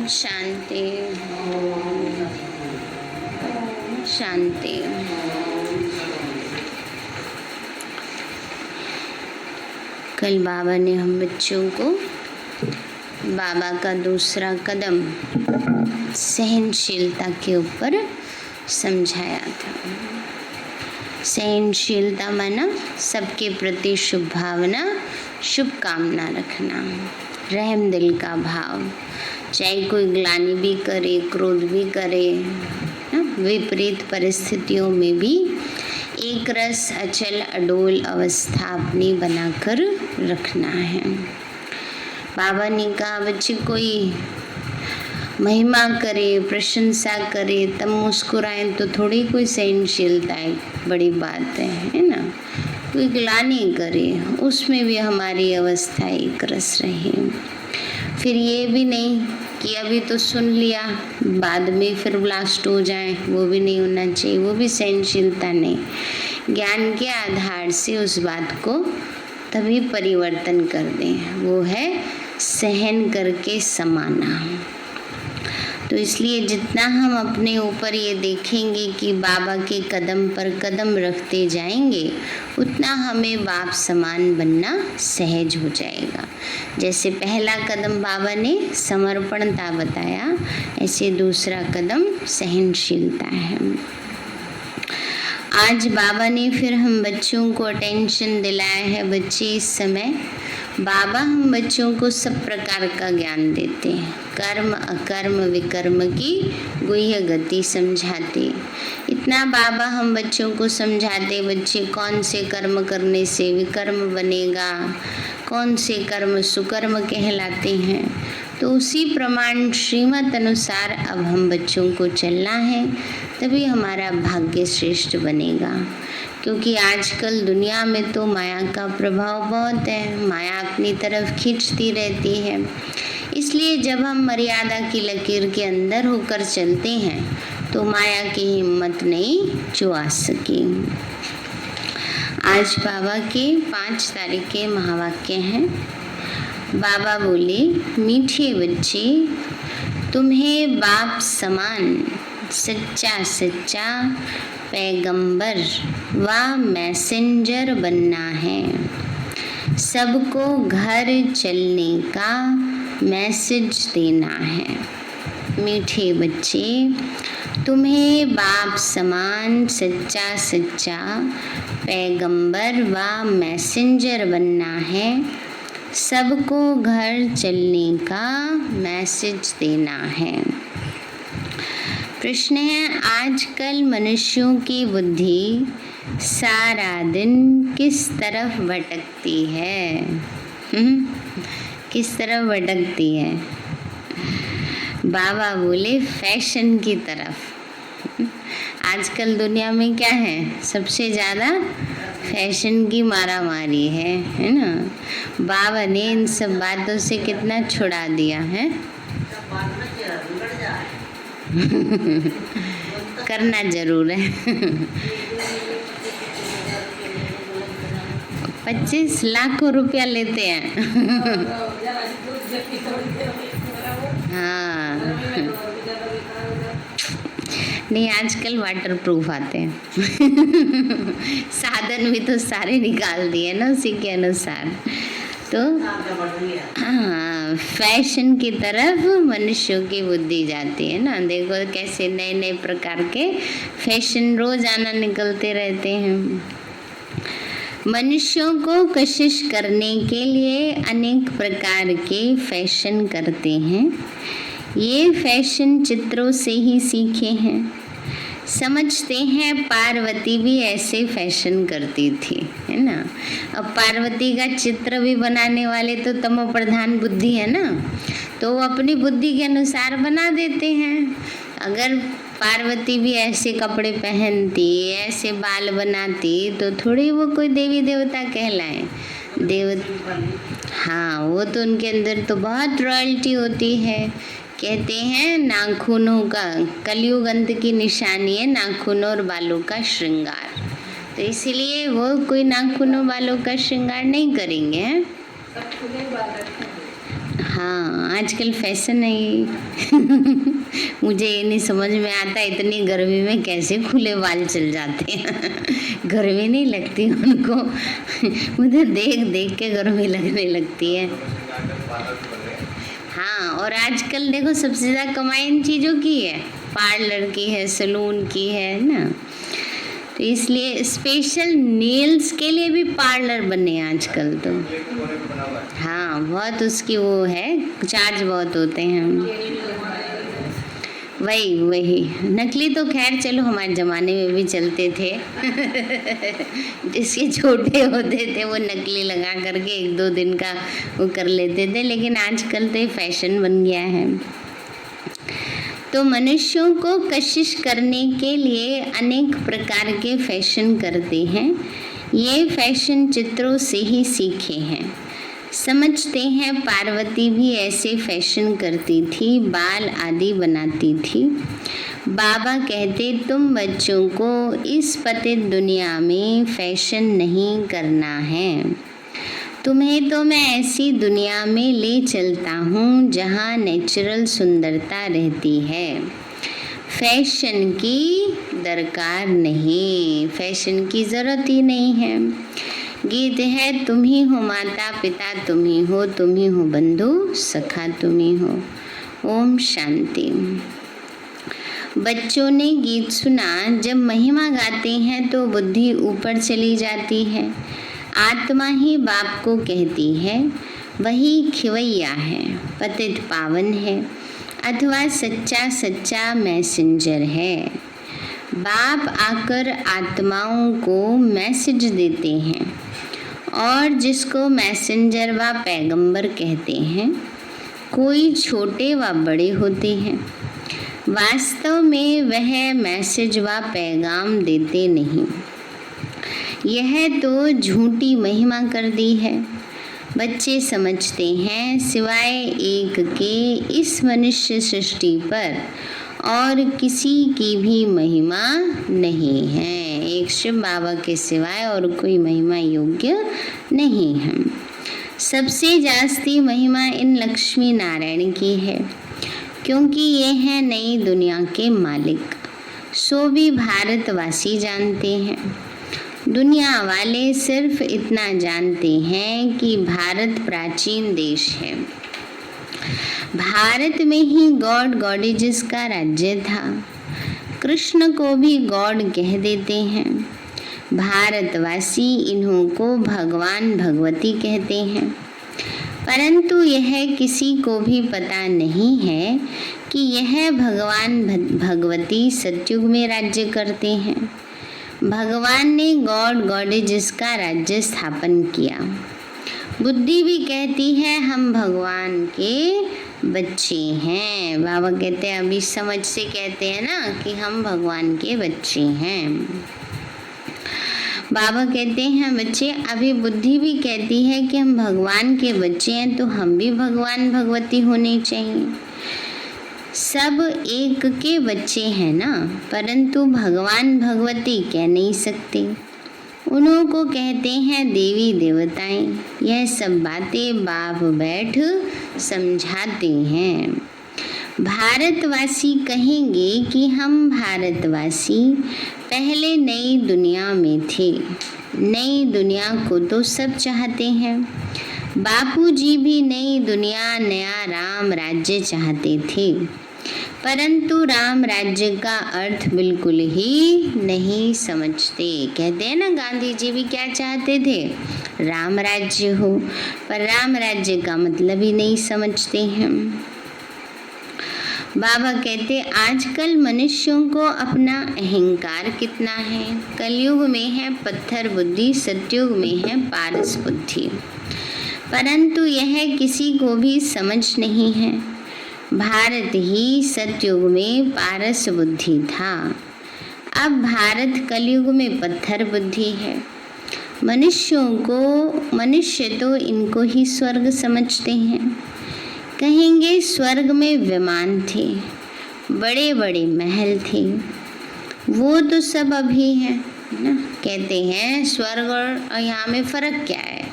शांति शांति। कल बाबा ने हम बच्चों को बाबा का दूसरा कदम सहनशीलता के ऊपर समझाया था। सहनशीलता माना सबके प्रति शुभ भावना, शुभ कामना रखना, रहम दिल का भाव, चाहे कोई ग्लानि भी करे, क्रोध भी करे, विपरीत परिस्थितियों में भी एक रस अचल अडोल अवस्था अपनी बनाकर रखना है। बाबा ने कहा बच्चे कोई महिमा करे, प्रशंसा करे, तब मुस्कुराएं तो थोड़ी कोई सहनशीलता है, बड़ी बात है ना। कोई ग्लानि करे उसमें भी हमारी अवस्था एक रस रहे। फिर ये भी नहीं कि अभी तो सुन लिया बाद में फिर ब्लास्ट हो जाए, वो भी नहीं होना चाहिए, वो भी सहनशीलता नहीं। ज्ञान के आधार से उस बात को तभी परिवर्तन कर दें, वो है सहन करके समाना। तो इसलिए जितना हम अपने ऊपर ये देखेंगे कि बाबा के कदम पर कदम रखते जाएंगे, उतना हमें बाप समान बनना सहज हो जाएगा। जैसे पहला कदम बाबा ने समर्पणता बताया, ऐसे दूसरा कदम सहनशीलता है। आज बाबा ने फिर हम बच्चों को अटेंशन दिलाया है। बच्चे इस समय बाबा हम बच्चों को सब प्रकार का ज्ञान देते हैं, कर्म अकर्म विकर्म की गुह्य गति समझाते। इतना बाबा हम बच्चों को समझाते, बच्चे कौन से कर्म करने से विकर्म बनेगा, कौन से कर्म सुकर्म कहलाते हैं। तो उसी प्रमाण श्रीमत अनुसार अब हम बच्चों को चलना है, तभी हमारा भाग्य श्रेष्ठ बनेगा। क्योंकि आजकल दुनिया में तो माया का प्रभाव बहुत है, माया अपनी तरफ खींचती रहती है। इसलिए जब हम मर्यादा की लकीर के अंदर होकर चलते हैं तो माया की हिम्मत नहीं जुआ सकी। आज बाबा के 5 तारीख के महावाक्य हैं। बाबा बोले, मीठे बच्चे, तुम्हें बाप समान सच्चा सच्चा पैगंबर व मैसेंजर बनना है। सबको घर चलने का मैसेज देना है। मीठे बच्चे, तुम्हें बाप समान सच्चा सच्चा पैगंबर व मैसेंजर बनना है। सबको घर चलने का मैसेज देना है। प्रश्न है, आजकल मनुष्यों की बुद्धि सारा दिन किस तरफ भटकती है? किस तरफ भटकती है? बाबा बोले फैशन की तरफ। आजकल दुनिया में क्या है? सबसे ज़्यादा फैशन की मारामारी है ना। बाबा ने इन सब बातों से कितना छुड़ा दिया है। करना जरूर है। 25 लाख रुपया लेते हैं। हाँ, नहीं आजकल वाटर प्रूफ आते हैं। साधन भी तो सारे निकाल दिए ना उसी के अनुसार। तो हाँ, फैशन की तरफ मनुष्यों की बुद्धि जाती है ना। देखो कैसे नए नए प्रकार के फैशन रोजाना निकलते रहते हैं। मनुष्यों को कशिश करने के लिए अनेक प्रकार के फैशन करते हैं। ये फैशन चित्रों से ही सीखे हैं। समझते हैं पार्वती भी ऐसे फैशन करती थी, है ना। अब पार्वती का चित्र भी बनाने वाले तो तमो प्रधान बुद्धि है ना, तो वो अपनी बुद्धि के अनुसार बना देते हैं। अगर पार्वती भी ऐसे कपड़े पहनती, ऐसे बाल बनाती, तो थोड़ी वो कोई देवी देवता कहलाए। हाँ, वो तो उनके अंदर तो बहुत रॉयल्टी होती है। कहते हैं नाखूनों का, कलयुग अंत की निशानी है नाखूनों और बालों का श्रृंगार। तो इसीलिए वो कोई नाखूनों बालों का श्रृंगार नहीं करेंगे। हाँ, हाँ, आजकल फैशन है ये। मुझे ये नहीं समझ में आता इतनी गर्मी में कैसे खुले बाल चल जाते हैं। गर्मी नहीं लगती उनको। मुझे देख देख के गर्मी लगने लगती है। हाँ, और आजकल देखो सबसे ज़्यादा कमाई इन चीज़ों की है, पार्लर की है, सैलून की है ना। तो इसलिए स्पेशल नेल्स के लिए भी पार्लर बने आजकल तो। हाँ, बहुत उसकी वो है, चार्ज बहुत होते हैं। वही वही नकली तो खैर चलो हमारे ज़माने में भी चलते थे। जिसके छोटे होते थे वो नकली लगा करके 1-2 दिन का वो कर लेते थे, लेकिन आजकल तो ये फैशन बन गया है। तो मनुष्यों को कशिश करने के लिए अनेक प्रकार के फैशन करते हैं। ये फैशन चित्रों से ही सीखे हैं। समझते हैं पार्वती भी ऐसे फैशन करती थी, बाल आदि बनाती थी। बाबा कहते तुम बच्चों को इस पतित दुनिया में फैशन नहीं करना है। तुम्हें तो मैं ऐसी दुनिया में ले चलता हूँ जहाँ नेचुरल सुंदरता रहती है। फैशन की दरकार नहीं, फैशन की ज़रूरत ही नहीं है। गीत है तुम ही हो माता पिता, तुम ही हो बंधु सखा, तुम ही हो। ओम शांति। बच्चों ने गीत सुना, जब महिमा गाते हैं तो बुद्धि ऊपर चली जाती है। आत्मा ही बाप को कहती है, वही खिवैया है, पतित पावन है, अथवा सच्चा सच्चा मैसेंजर है। बाप आकर आत्माओं को मैसेज देते हैं और जिसको मैसेंजर व पैगंबर कहते हैं। कोई छोटे व बड़े होते हैं, वास्तव में वह मैसेज व पैगाम देते नहीं। यह तो झूठी महिमा कर दी है। बच्चे समझते हैं सिवाय एक के इस मनुष्य सृष्टि पर और किसी की भी महिमा नहीं है। एक शिव बाबा के सिवाय और कोई महिमा योग्य नहीं है। सबसे जास्ती महिमा इन लक्ष्मी नारायण की है, क्योंकि ये हैं नई दुनिया के मालिक। सो भी भारतवासी जानते हैं। दुनिया वाले सिर्फ इतना जानते हैं कि भारत प्राचीन देश है। भारत में ही गॉड गॉडेजेस का राज्य था। कृष्ण को भी गॉड कह देते हैं। भारतवासी इन्हों को भगवान भगवती कहते हैं, परंतु यह किसी को भी पता नहीं है कि यह भगवान भगवती सतयुग में राज्य करते हैं। भगवान ने गॉड गॉडेजेस का राज्य स्थापन किया। बुद्धि भी कहती है हम भगवान के बच्चे हैं। बाबा कहते हैं, अभी समझ से कहते हैं ना कि हम भगवान के बच्चे हैं। बाबा कहते हैं बच्चे, अभी बुद्धि भी कहती है कि हम भगवान के बच्चे हैं, तो हम भी भगवान भगवती होने चाहिए। सब एक के बच्चे हैं ना, परंतु भगवान भगवती कह नहीं सकते। उन्हों को कहते हैं देवी देवताएं। यह सब बातें बाप बैठ समझाते हैं। भारतवासी कहेंगे कि हम भारतवासी पहले नई दुनिया में थे। नई दुनिया को तो सब चाहते हैं। बापूजी भी नई दुनिया, नया राम राज्य चाहते थे, परंतु राम राज्य का अर्थ बिल्कुल ही नहीं समझते। कहते हैं ना, गांधी जी भी क्या चाहते थे, राम राज्य हो, पर राम राज्य का मतलब ही नहीं समझते हैं। बाबा कहते आजकल मनुष्यों को अपना अहंकार कितना है। कलयुग में है पत्थर बुद्धि, सतयुग में है पारस बुद्धि, परंतु यह किसी को भी समझ नहीं है। भारत ही सतयुग में पारस बुद्धि था, अब भारत कलयुग में पत्थर बुद्धि है। मनुष्य तो इनको ही स्वर्ग समझते हैं। कहेंगे स्वर्ग में विमान थे, बड़े बड़े महल थे, वो तो सब अभी है ना। कहते हैं स्वर्ग और यहाँ में फ़र्क क्या है,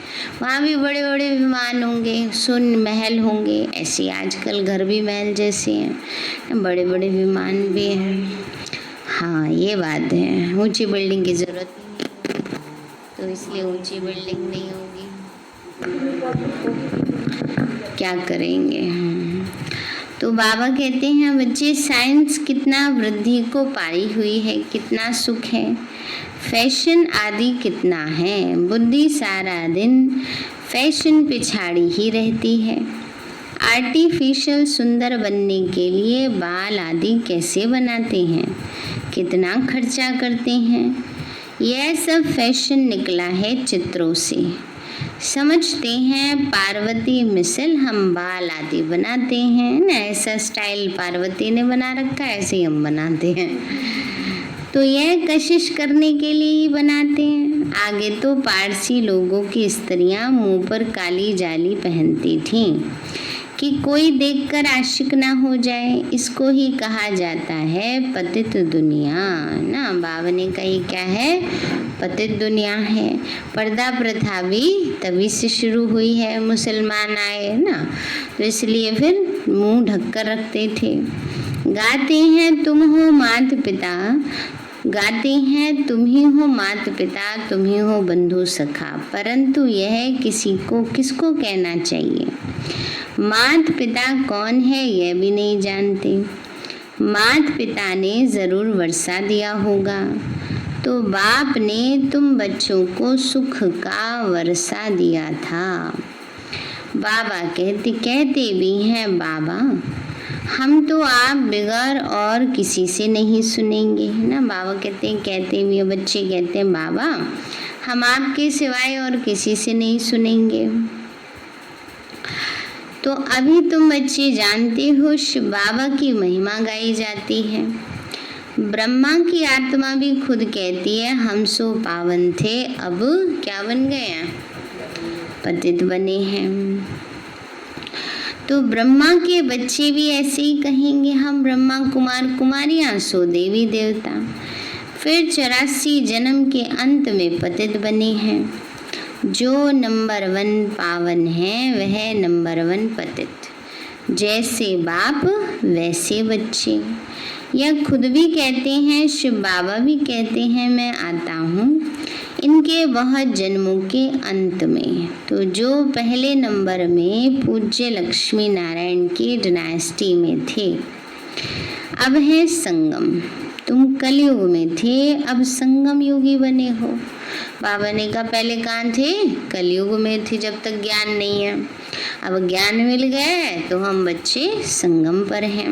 वहाँ भी बड़े बड़े विमान होंगे, सुन महल होंगे। ऐसे आजकल घर भी महल जैसे हैं, बड़े बड़े विमान भी हैं। हाँ ये बात है, ऊंची बिल्डिंग की जरूरत नहीं है, तो इसलिए ऊंची बिल्डिंग नहीं होगी, क्या करेंगे। तो बाबा कहते हैं बच्चे साइंस कितना वृद्धि को पाई हुई है, कितना सुख है, फैशन आदि कितना है, बुद्धि सारा दिन फैशन पिछाड़ी ही रहती है। आर्टिफिशियल सुंदर बनने के लिए बाल आदि कैसे बनाते हैं, कितना खर्चा करते हैं, यह सब फैशन निकला है चित्रों से। समझते हैं पार्वती मिसल हम बाल आदि बनाते हैं ना, ऐसा स्टाइल पार्वती ने बना रखा है, ऐसे ही हम बनाते हैं। तो यह कशिश करने के लिए ही बनाते हैं। आगे तो पारसी लोगों की स्त्रियां मुंह पर काली जाली पहनती थीं कि कोई देखकर आशिक ना हो जाए। इसको ही कहा जाता है पतित दुनिया ना। बाबा ने कही क्या है, पतित दुनिया है। पर्दा प्रथा भी तभी से शुरू हुई है, मुसलमान आए ना, तो इसलिए फिर मुंह ढककर रखते थे। गाते हैं तुम हो माता पिता, गाते हैं तुम ही हो माता पिता, तुम ही हो बंधु सखा, परंतु यह किसी को किसको कहना चाहिए। माता पिता कौन है यह भी नहीं जानते। माता पिता ने जरूर वर्षा दिया होगा, तो बाप ने तुम बच्चों को सुख का वर्षा दिया था। बाबा कहते भी हैं बाबा हम तो आप बगैर और किसी से नहीं सुनेंगे ना। बाबा कहते भी, बच्चे कहते हैं बाबा हम आपके सिवाय और किसी से नहीं सुनेंगे। तो अभी तुम बच्चे जानते हो शिव बाबा की महिमा गाई जाती है। ब्रह्मा की आत्मा भी खुद कहती है हम सो पावन थे, अब क्या बन गए हैं, पतित बने हैं। तो ब्रह्मा के बच्चे भी ऐसे ही कहेंगे हम ब्रह्मा कुमार कुमारियां सो देवी देवता। फिर 84 जन्म के अंत में पतित बने हैं। जो नंबर 1 पावन है वह नंबर 1 पतित। जैसे बाप वैसे बच्चे। यह खुद भी कहते हैं, शिव बाबा भी कहते हैं मैं आता हूँ इनके बहुत जन्मों के अंत में। तो जो पहले नंबर में पूज्य लक्ष्मी नारायण की डायनेस्टी में थे, अब है संगम। तुम कलयुग में थे, अब संगम युगी बने हो। बाबा ने कहा पहले कहाँ थे, कलयुग में थे जब तक ज्ञान नहीं है। अब ज्ञान मिल गया तो हम बच्चे संगम पर हैं।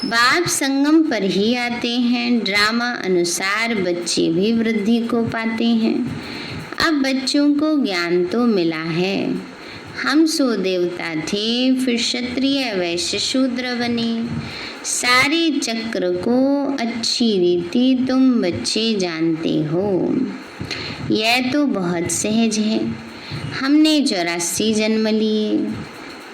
बाप संगम पर ही आते हैं। ड्रामा अनुसार बच्चे भी वृद्धि को पाते हैं। अब बच्चों को ज्ञान तो मिला है। हम सो देवता थे, फिर क्षत्रिय वैश्य शूद्र बने। सारे चक्र को अच्छी रीति तुम बच्चे जानते हो। यह तो बहुत सहज है। हमने 84 जन्म लिए,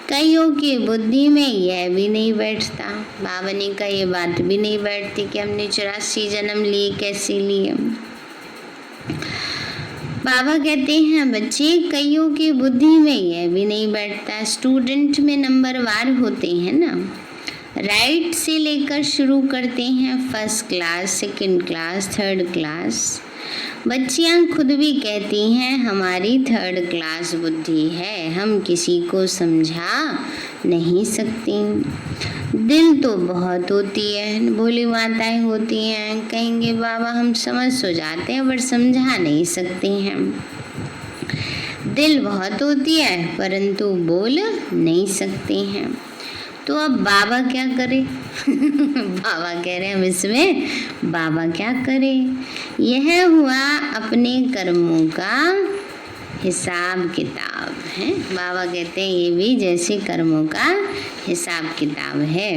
कईयों की बुद्धि में यह भी नहीं बैठता। बाबा ने कहा ये बात भी नहीं बैठती कि हमने 84 जन्म लिए, कैसे लिए। बाबा कहते हैं बच्चे कईयों की बुद्धि में यह भी नहीं बैठता। स्टूडेंट में नंबरवार होते हैं ना, राइट से लेकर शुरू करते हैं, first class, second class, third class. बच्चियां खुद भी कहती हैं हमारी थर्ड क्लास बुद्धि है, हम किसी को समझा नहीं सकती। दिल तो बहुत होती है, भोली माताएं होती हैं, कहेंगे बाबा हम समझ सो जाते हैं पर समझा नहीं सकते हैं। दिल बहुत होती है परंतु बोल नहीं सकते हैं। तो अब बाबा क्या करे बाबा कह रहे हैं हम इसमें बाबा क्या करे। यह हुआ अपने कर्मों का हिसाब किताब है। बाबा कहते हैं ये भी जैसे कर्मों का हिसाब किताब है।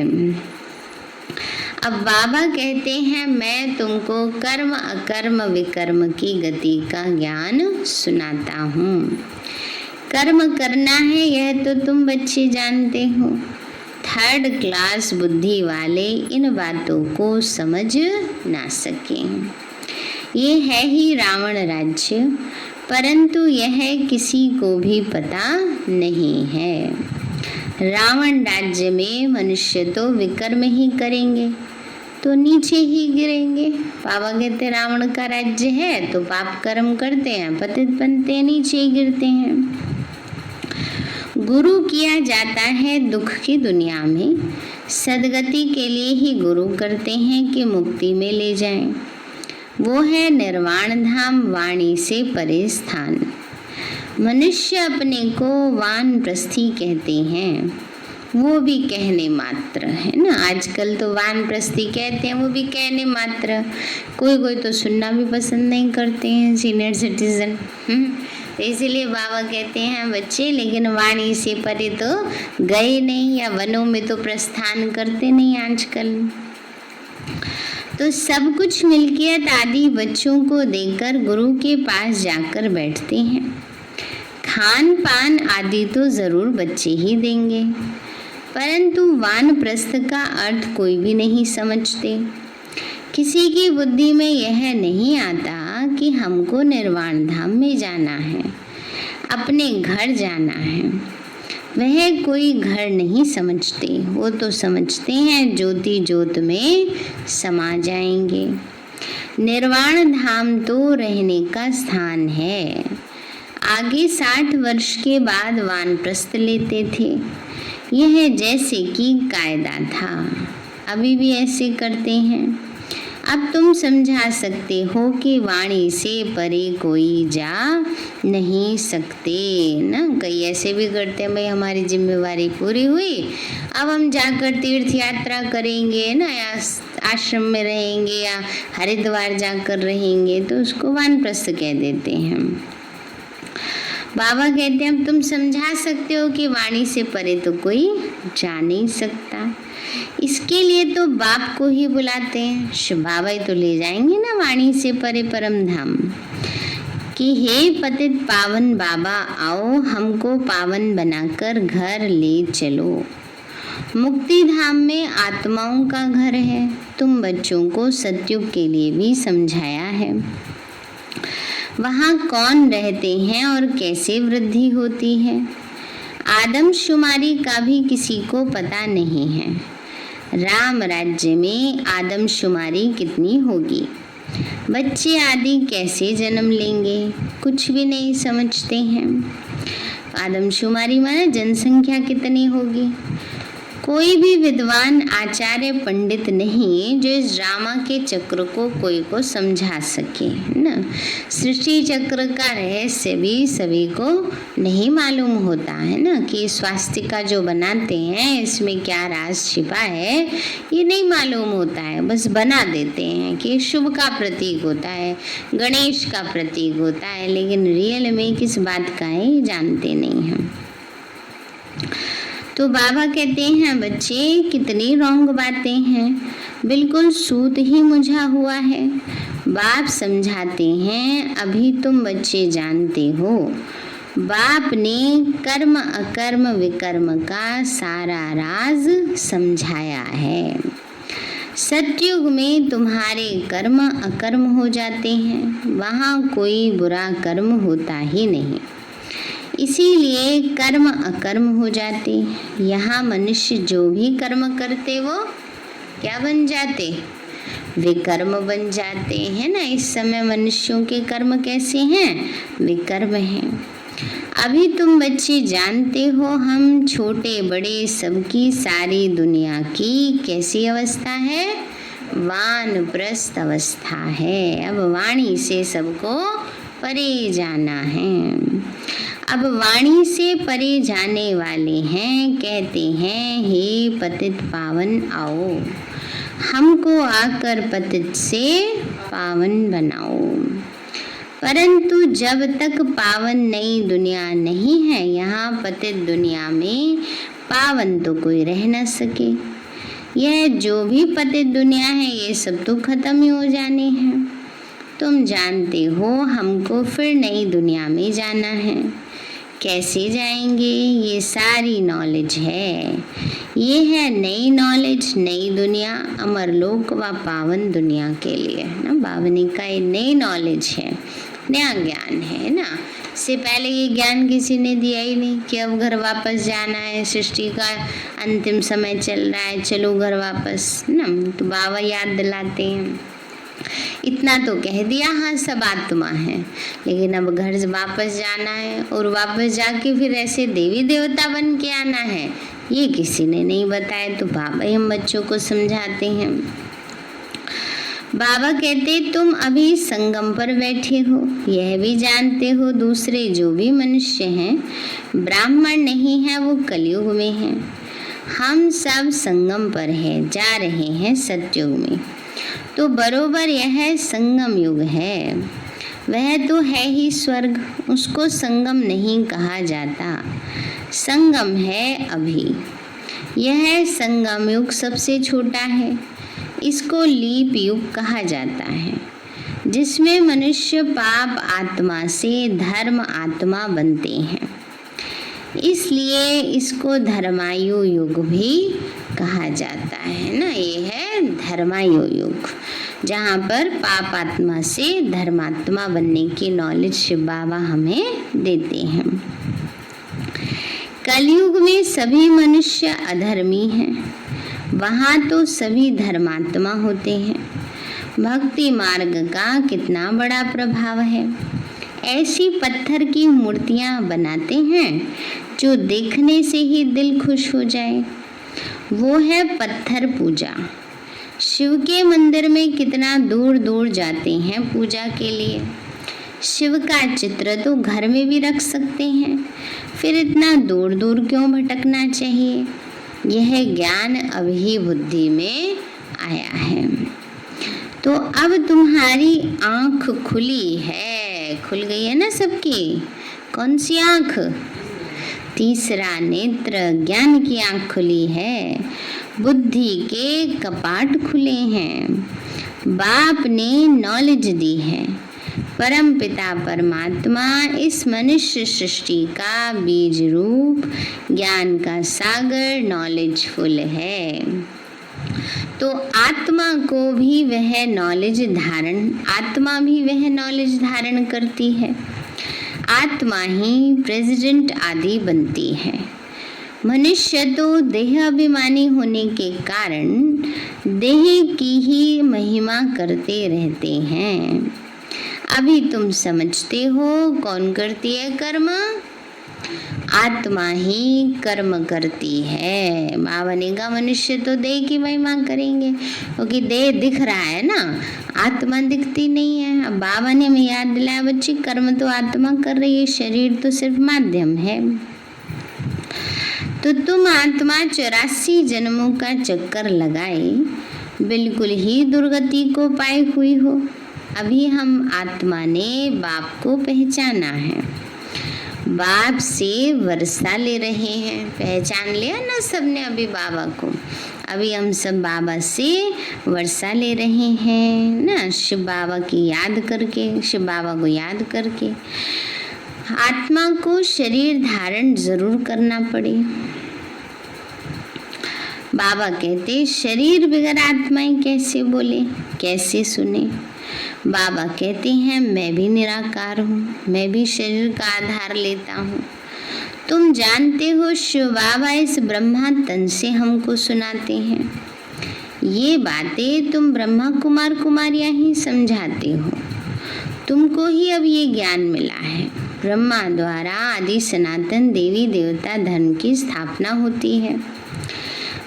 अब बाबा कहते हैं मैं तुमको कर्म अकर्म विकर्म की गति का ज्ञान सुनाता हूँ। कर्म करना है यह तो तुम बच्चे जानते हो। थर्ड क्लास बुद्धि वाले इन बातों को समझ ना सके। ये है ही रावण राज्य। परंतु यह किसी को भी पता नहीं है। रावण राज्य में मनुष्य तो विकर्म ही करेंगे तो नीचे ही गिरेंगे। बाबा कहते रावण का राज्य है तो पाप कर्म करते हैं, पतित बनते हैं, नीचे ही गिरते हैं। गुरु किया जाता है दुख की दुनिया में, सदगति के लिए ही गुरु करते हैं कि मुक्ति में ले जाएं। वो है निर्वाण धाम, वाणी से परे स्थान। मनुष्य अपने को वानप्रस्थी कहते हैं, वो भी कहने मात्र है ना। आजकल तो वानप्रस्थी कहते हैं, वो भी कहने मात्र। कोई कोई तो सुनना भी पसंद नहीं करते हैं, सीनियर सिटीजन। तो इसीलिए बाबा कहते हैं बच्चे लेकिन वाणी से परे तो गए नहीं, या वनों में तो प्रस्थान करते नहीं आजकल। तो सब कुछ मिल्कियत आदि बच्चों को देकर गुरु के पास जाकर बैठते हैं। खान पान आदि तो जरूर बच्चे ही देंगे, परंतु वानप्रस्थ का अर्थ कोई भी नहीं समझते। किसी की बुद्धि में यह नहीं आता कि हमको निर्वाण धाम में जाना है, अपने घर जाना है। वह कोई घर नहीं समझते, वो तो समझते हैं ज्योति ज्योत में समा जाएंगे। निर्वाण धाम तो रहने का स्थान है। आगे 60 वर्ष के बाद वानप्रस्थ लेते थे। यह जैसे कि कायदा था, अभी भी ऐसे करते हैं। अब तुम समझा सकते हो कि वाणी से परे कोई जा नहीं सकते ना। कई ऐसे भी करते हैं भाई हमारी जिम्मेवारी पूरी हुई, अब हम जाकर तीर्थ यात्रा करेंगे ना, या आश्रम में रहेंगे या हरिद्वार जाकर रहेंगे, तो उसको वानप्रस्थ कह देते हैं। बाबा कहते हैं तुम समझा सकते हो कि वाणी से परे तो कोई जा नहीं सकता। इसके लिए तो बाप को ही बुलाते हैं, बाबा ही तो ले जाएंगे ना वाणी से परे परम धाम। कि हे पतित पावन बाबा, आओ हमको पावन बनाकर घर ले चलो। मुक्ति धाम में आत्माओं का घर है। तुम बच्चों को सतयुग के लिए भी समझाया है। वहाँ कौन रहते हैं और कैसे वृद्धि होती है, आदमशुमारी का भी किसी को पता नहीं है। राम राज्य में आदमशुमारी कितनी होगी, बच्चे आदि कैसे जन्म लेंगे, कुछ भी नहीं समझते हैं। आदमशुमारी माने जनसंख्या कितनी होगी। कोई भी विद्वान आचार्य पंडित नहीं जो इस ड्रामा के चक्र को कोई को समझा सके ना। सृष्टि चक्र का रहस्य भी सभी को नहीं मालूम होता है ना, कि स्वास्तिका जो बनाते हैं इसमें क्या राज छिपा है ये नहीं मालूम होता है। बस बना देते हैं कि शुभ का प्रतीक होता है, गणेश का प्रतीक होता है, लेकिन रियल में किस बात का है जानते नहीं हैं। तो बाबा कहते हैं बच्चे कितनी रॉन्ग बातें हैं, बिल्कुल सूत ही मुझा हुआ है। बाप समझाते हैं अभी तुम बच्चे जानते हो। बाप ने कर्म अकर्म विकर्म का सारा राज समझाया है। सतयुग में तुम्हारे कर्म अकर्म हो जाते हैं, वहाँ कोई बुरा कर्म होता ही नहीं, इसीलिए कर्म अकर्म हो जाते। यहाँ मनुष्य जो भी कर्म करते वो क्या बन जाते, विकर्म बन जाते हैं ना। इस समय मनुष्यों के कर्म कैसे हैं, विकर्म हैं। अभी तुम बच्चे जानते हो हम छोटे बड़े सबकी सारी दुनिया की कैसी अवस्था है, वानप्रस्थ अवस्था है। अब वाणी से सबको परे जाना है। अब वाणी से परे जाने वाले हैं, कहते हैं हे पतित पावन आओ, हमको आकर पतित से पावन बनाओ। परंतु जब तक पावन नई दुनिया नहीं है, यहाँ पतित दुनिया में पावन तो कोई रह न सके। यह जो भी पतित दुनिया है ये सब तो खत्म ही हो जाने हैं। तुम जानते हो हमको फिर नई दुनिया में जाना है। कैसे जाएंगे, ये सारी नॉलेज है। ये है नई नॉलेज, नई दुनिया, अमरलोक व पावन दुनिया के लिए ना। बावनी का ये नई नॉलेज है, नया ज्ञान है ना। इससे पहले ये ज्ञान किसी ने दिया ही नहीं कि अब घर वापस जाना है, सृष्टि का अंतिम समय चल रहा है, चलो घर वापस ना। तो बाबा याद दिलाते हैं, इतना तो कह दिया हाँ सब आत्मा है, लेकिन अब घर से वापस जाना है और वापस जाके फिर ऐसे देवी देवता बन के आना है, ये किसी ने नहीं बताया। तो बाबा ही हम बच्चों को समझाते हैं। बाबा कहते तुम अभी संगम पर बैठे हो, यह भी जानते हो दूसरे जो भी मनुष्य हैं ब्राह्मण नहीं है, वो कलयुग में हैं। हम सब संगम पर है, जा रहे हैं सतयुग में। तो बरोबर यह संगम युग है, वह तो है ही स्वर्ग, उसको संगम नहीं कहा जाता, संगम है अभी। यह संगम युग सबसे छोटा है, इसको लीप युग कहा जाता है, जिसमें मनुष्य पाप आत्मा से धर्म आत्मा बनते हैं, इसलिए इसको धर्मायु युग भी कहा जाता है ना। ये है धर्मायु युग, जहाँ पर पाप आत्मा से धर्मात्मा बनने की नॉलेज शिव बाबा हमें देते हैं। कलयुग में सभी मनुष्य अधर्मी हैं, वहाँ तो सभी धर्मात्मा होते हैं। भक्ति मार्ग का कितना बड़ा प्रभाव है। ऐसी पत्थर की मूर्तियाँ बनाते हैं जो देखने से ही दिल खुश हो जाए, वो है पत्थर पूजा। शिव के मंदिर में कितना दूर दूर जाते हैं पूजा के लिए। शिव का चित्र तो घर में भी रख सकते हैं, फिर इतना दूर दूर क्यों भटकना चाहिए। यह ज्ञान अभी बुद्धि में आया है। तो अब तुम्हारी आँख खुली है, खुल गई है ना सबकी। कौन सी आँख? तीसरा नेत्र, ज्ञान की आँख खुली है, बुद्धि के कपाट खुले हैं। बाप ने नॉलेज दी है। परम पिता परमात्मा इस मनुष्य सृष्टि का बीज रूप ज्ञान का सागर नॉलेजफुल है। तो आत्मा को भी वह नॉलेज धारण, आत्मा भी वह नॉलेज धारण करती है। आत्मा ही प्रेसिडेंट आदि बनती है। मनुष्य तो देह अभिमानी होने के कारण देह की ही महिमा करते रहते हैं। अभी तुम समझते हो कौन करती है कर्म? आत्मा ही कर्म करती है। बाबा ने कहा मनुष्य तो देह की महिमा करेंगे, क्योंकि देह दिख रहा है ना, आत्मा दिखती नहीं है। अब बाबा ने हमें याद दिलाया बच्ची, कर्म तो आत्मा कर रही है, शरीर तो सिर्फ माध्यम है। तो तुम आत्मा 84 जन्मों का चक्कर लगाए बिल्कुल ही दुर्गति को पाए हुई हो। अभी हम आत्मा ने बाप को पहचाना है, बाप से वर्षा ले रहे हैं। पहचान लिया ना सबने अभी बाबा को। अभी हम सब बाबा से वर्षा ले रहे हैं ना, शिव बाबा की याद करके, शिव बाबा को याद करके। आत्मा को शरीर धारण जरूर करना पड़े। बाबा कहते शरीर बगैर आत्माएं कैसे बोले, कैसे सुने। बाबा कहते हैं मैं भी निराकार हूँ, मैं भी शरीर का आधार लेता हूँ। तुम जानते हो शिव बाबा इस ब्रह्मा तन से हमको सुनाते हैं। ये बातें तुम ब्रह्मा कुमार कुमारियाँ ही समझाते हो। तुमको ही अब ये ज्ञान मिला है। ब्रह्मा द्वारा आदि सनातन देवी देवता धर्म की स्थापना होती है।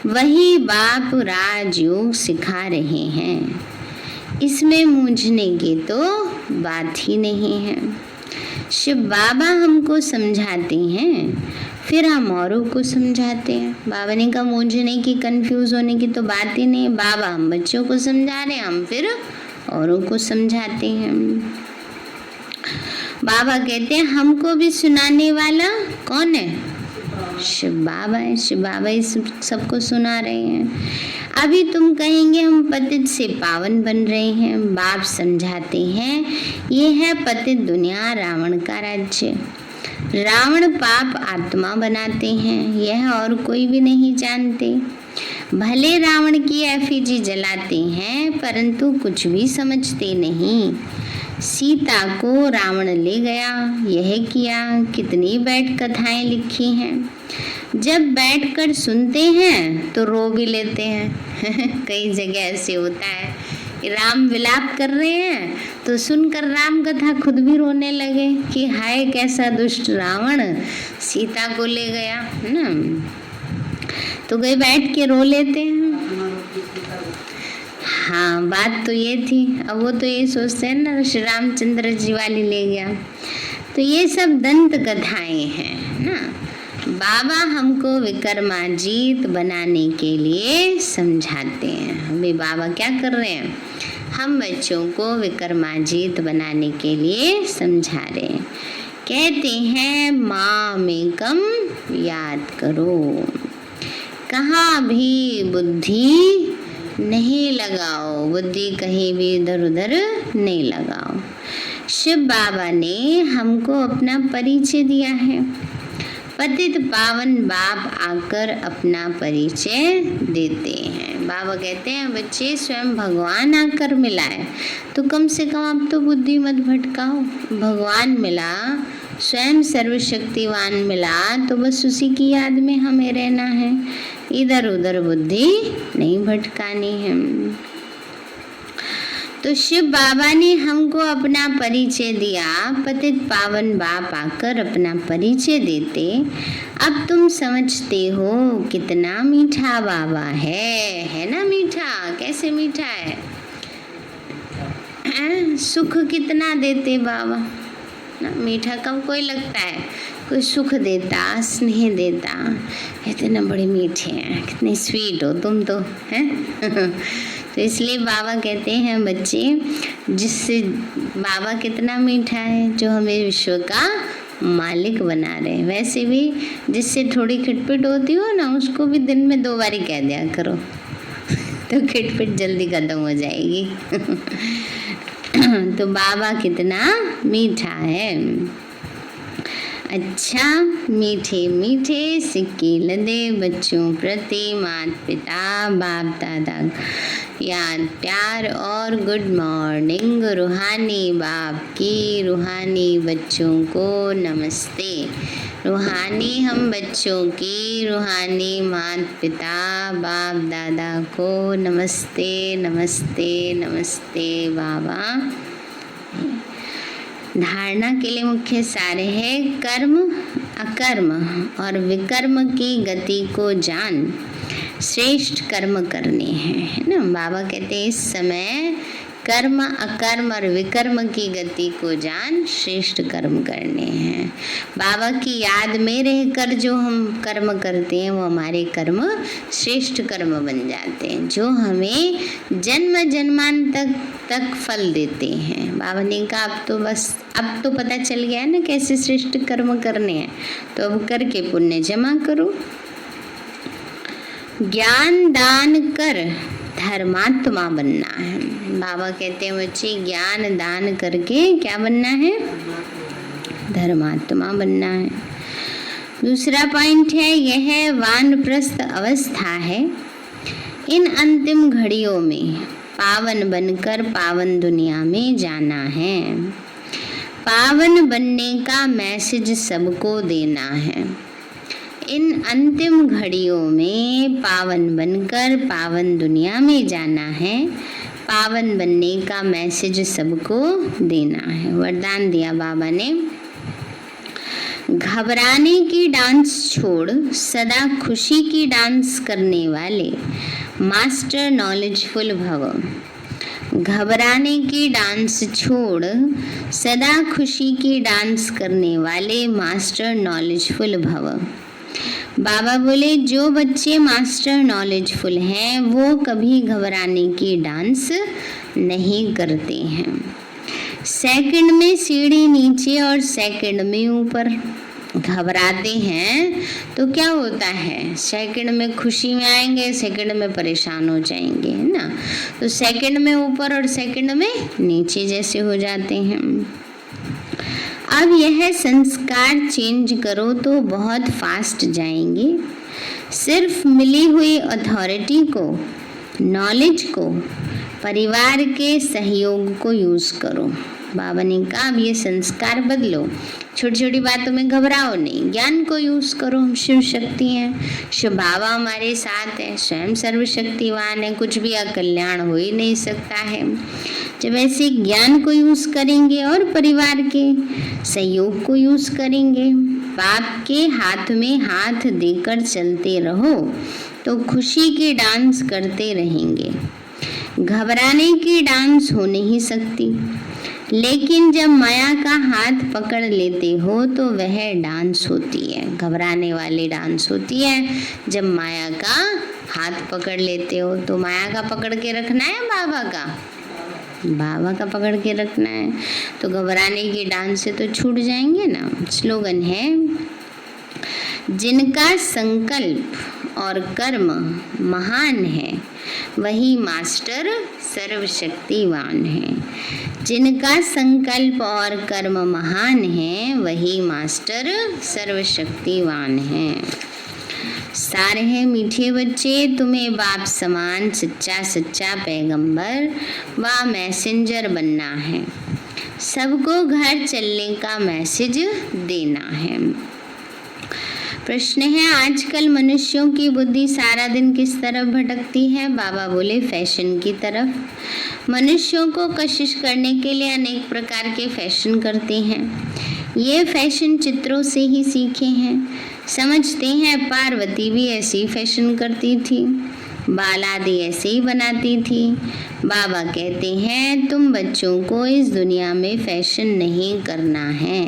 वही बाप राजयोग सिखा रहे हैं। इसमें मूंझने की तो बात ही नहीं है। शिव बाबा हमको समझाते हैं, फिर हम औरों को समझाते हैं। बाबा ने कहा मूंझने की, कंफ्यूज होने की तो बात ही नहीं है। बाबा हम बच्चों को समझा रहे हैं, हम फिर औरों को समझाते हैं। बाबा कहते हैं हमको भी सुनाने वाला कौन है? शिव बाबा है। शिव बाबा ही सबको सुना रहे हैं। अभी तुम कहेंगे हम पतित से पावन बन रहे हैं। बाप समझाते हैं ये है पतित दुनिया, रावण का राज्य। रावण पाप आत्मा बनाते हैं, यह और कोई भी नहीं जानते। भले रावण की एफिजी जलाते हैं, परंतु कुछ भी समझते नहीं। सीता को रावण ले गया, यह किया, कितनी बैठ कथाएं लिखी हैं। जब बैठकर सुनते हैं तो रो भी लेते हैं। कई जगह ऐसे होता है, राम विलाप कर रहे हैं तो सुनकर राम कथा खुद भी रोने लगे कि हाय कैसा दुष्ट रावण सीता को ले गया, है ना। तो गए बैठ के रो लेते हैं। हाँ, बात तो ये थी। अब वो तो ये सोचते हैं ना श्री रामचंद्र जी वाली ले गया। तो ये सब दंत कथाएं हैं ना। बाबा हमको विक्रमाजीत बनाने के लिए समझाते हैं। हमें बाबा क्या कर रहे हैं, हम बच्चों को विक्रमाजीत बनाने के लिए समझा रहे हैं। कहते हैं मामेकम याद करो, कहाँ भी बुद्धि नहीं लगाओ, बुद्धि कहीं भी इधर उधर नहीं लगाओ। शिव बाबा ने हमको अपना परिचय दिया है। पतित पावन बाप आकर अपना परिचय देते हैं। बाबा कहते हैं बच्चे स्वयं भगवान आकर मिला है तो कम से कम आप तो बुद्धि मत भटकाओ। भगवान मिला, स्वयं सर्वशक्तिवान मिला तो बस उसी की याद में हमें रहना है, इधर उधर बुद्धि नहीं भटकानी है। तो शिव बाबा ने हमको अपना परिचय दिया। पतित पावन बाप आकर अपना परिचय देते। अब तुम समझते हो कितना मीठा बाबा है ना। मीठा कैसे मीठा है, सुख कितना देते बाबा ना। मीठा कब कोई लगता है, कोई सुख देता, स्नेह देता, कहते ना बड़े मीठे हैं, कितने स्वीट हो तुम तो, हैं। तो इसलिए बाबा कहते हैं बच्चे, जिससे बाबा कितना मीठा है, जो हमें विश्व का मालिक बना रहे। वैसे भी जिससे थोड़ी खिटपिट होती हो ना, उसको भी दिन में 2 बारी कह दिया करो तो खिटपिट जल्दी खत्म हो जाएगी। तो बाबा कितना मीठा है। अच्छा, मीठे मीठे सिक्के लदे बच्चों प्रति माता पिता बाप दादा याद प्यार और गुड मॉर्निंग। रूहानी बाप की रूहानी बच्चों को नमस्ते। रूहानी हम बच्चों की रूहानी माता पिता बाप दादा को नमस्ते नमस्ते नमस्ते बाबा। धारणा के लिए मुख्य सार है कर्म अकर्म और विकर्म की गति को जान, श्रेष्ठ कर्म करने हैं, है ना। बाबा कहते हैं इस समय कर्म अकर्म और विकर्म की गति को जान, श्रेष्ठ कर्म करने हैं। बाबा की याद में रहकर जो हम कर्म करते हैं वो हमारे कर्म श्रेष्ठ कर्म बन जाते हैं, जो हमें जन्म जन्मांतर तक फल देते हैं। बाबा ने कहा अब तो पता चल गया है ना कैसे श्रेष्ठ कर्म करने हैं, तो अब करके पुण्य जमा करो। ज्ञान दान कर धर्मात्मा बनना है। बाबा कहते हैं बच्चे ज्ञान दान करके क्या बनना है, धर्मात्मा बनना है। दूसरा पॉइंट है यह वानप्रस्थ अवस्था है। इन अंतिम घड़ियों में पावन बनकर पावन दुनिया में जाना है। पावन बनने का मैसेज सबको देना है। इन अंतिम घड़ियों में पावन बनकर पावन दुनिया में जाना है। पावन बनने का मैसेज सबको देना है। वरदान दिया बाबा ने, घबराने की डांस छोड़ सदा खुशी की डांस करने वाले मास्टर नॉलेजफुल भव। घबराने की डांस छोड़ सदा खुशी की डांस करने वाले मास्टर नॉलेजफुल भव। बाबा बोले जो बच्चे मास्टर नॉलेजफुल हैं वो कभी घबराने की डांस नहीं करते हैं। सेकंड में सीढ़ी नीचे और सेकंड में ऊपर। घबराते हैं तो क्या होता है, सेकंड में खुशी में आएंगे, सेकंड में परेशान हो जाएंगे, है ना। तो सेकंड में ऊपर और सेकंड में नीचे जैसे हो जाते हैं। अब यह संस्कार चेंज करो तो बहुत फास्ट जाएंगे। सिर्फ मिली हुई अथॉरिटी को, नॉलेज को, परिवार के सहयोग को यूज़ करो। बाबा ने कहा अब ये संस्कार बदलो, छोटी छोटी बातों में घबराओ नहीं, ज्ञान को यूज करो, हम शिव शक्ति हैं, शिव बाबा हमारे साथ है, स्वयं सर्वशक्तिवान है, कुछ भी अकल्याण हो ही नहीं सकता है। जब ऐसे ज्ञान को यूज करेंगे और परिवार के सहयोग को यूज करेंगे, बाप के हाथ में हाथ देकर चलते रहो तो खुशी की डांस करते रहेंगे। घबराने की डांस हो नहीं सकती, लेकिन जब माया का हाथ पकड़ लेते हो तो वह डांस होती है। घबराने वाली डांस होती है जब माया का हाथ पकड़ लेते हो। तो माया का पकड़ के रखना है, बाबा का पकड़ के रखना है, तो घबराने की डांस से तो छूट जाएंगे ना। स्लोगन है, जिनका संकल्प और कर्म महान है वही मास्टर सर्वशक्तिवान है। जिनका संकल्प और कर्म महान है वही मास्टर सर्वशक्तिवान है। सारे हैं मीठे बच्चे, तुम्हें बाप समान सच्चा सच्चा पैगंबर व मैसेंजर बनना है। सबको घर चलने का मैसेज देना है। प्रश्न है, आजकल मनुष्यों की बुद्धि सारा दिन किस तरफ भटकती है? बाबा बोले, फैशन की तरफ। मनुष्यों को कशिश करने के लिए अनेक प्रकार के फैशन करते हैं। ये फैशन चित्रों से ही सीखे हैं। समझते हैं पार्वती भी ऐसी फैशन करती थी, बाल आदि ऐसे ही बनाती थी। बाबा कहते हैं, तुम बच्चों को इस दुनिया में फैशन नहीं करना है।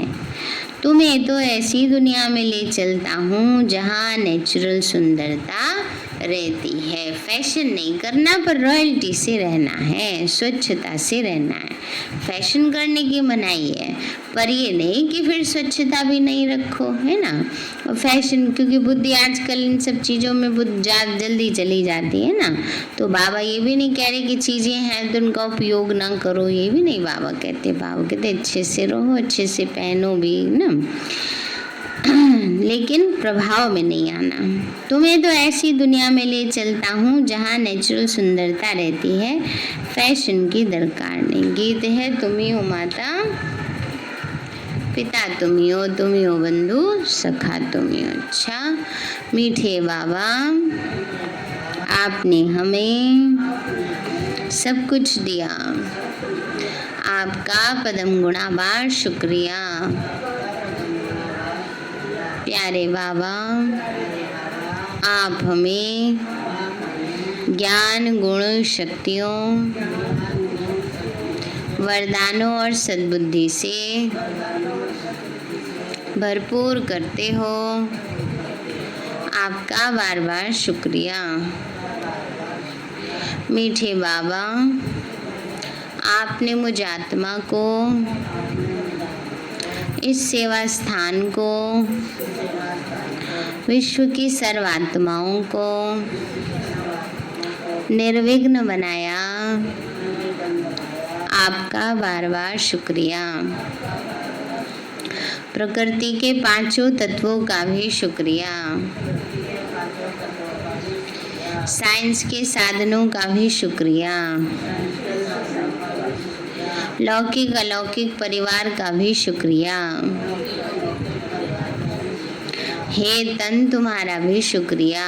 तुम्हें तो ऐसी दुनिया में ले चलता हूँ जहाँ नेचुरल सुंदरता रहती है। फैशन नहीं करना, पर रॉयल्टी से रहना है, स्वच्छता से रहना है। फैशन करने की मनाही है, पर ये नहीं कि फिर स्वच्छता भी नहीं रखो, है ना। और फैशन, क्योंकि बुद्धि आजकल इन सब चीज़ों में जल्दी चली जाती है ना। तो बाबा ये भी नहीं कह रहे कि चीज़ें हैं तो उनका उपयोग ना करो, ये भी नहीं बाबा कहते। बाबा कहते अच्छे से रहो, अच्छे से पहनो भी ना, लेकिन प्रभाव में नहीं आना। तुम्हें तो ऐसी दुनिया में ले चलता हूँ जहाँ नेचुरल सुंदरता रहती है, फैशन की दरकार नहीं। गीत है, तुम ही हो माता पिता, तुम ही हो बंधु सखा, तुम ही हो। अच्छा मीठे बाबा, आपने हमें सब कुछ दिया, आपका पदम गुणाबार शुक्रिया। प्यारे बाबा, आप हमें ज्ञान, गुण, शक्तियों, वरदानों और सद्बुद्धि से भरपूर करते हो। आपका बार बार शुक्रिया। मीठे बाबा, आपने मुझ आत्मा को, इस सेवा स्थान को, विश्व की सर्वात्माओं को निर्विघ्न बनाया। आपका बार बार शुक्रिया। प्रकृति के पांचों तत्वों का भी शुक्रिया। साइंस के साधनों का भी शुक्रिया। लौकिक अलौकिक परिवार का भी शुक्रिया। हे तन, तुम्हारा भी शुक्रिया।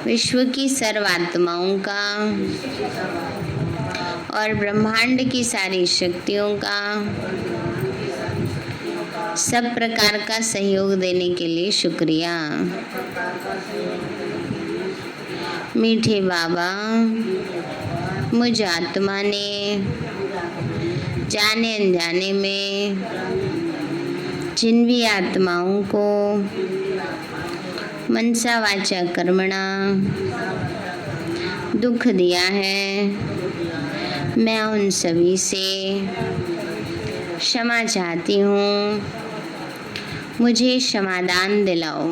विश्व की सर्वात्माओं का और ब्रह्मांड की सारी शक्तियों का, सब प्रकार का सहयोग देने के लिए शुक्रिया। मीठे बाबा, मुझ आत्मा ने जाने अनजाने में जिन भी आत्माओं को मनसा वाचा कर्मणा दुख दिया है, मैं उन सभी से क्षमा चाहती हूँ। मुझे क्षमादान दिलाओ।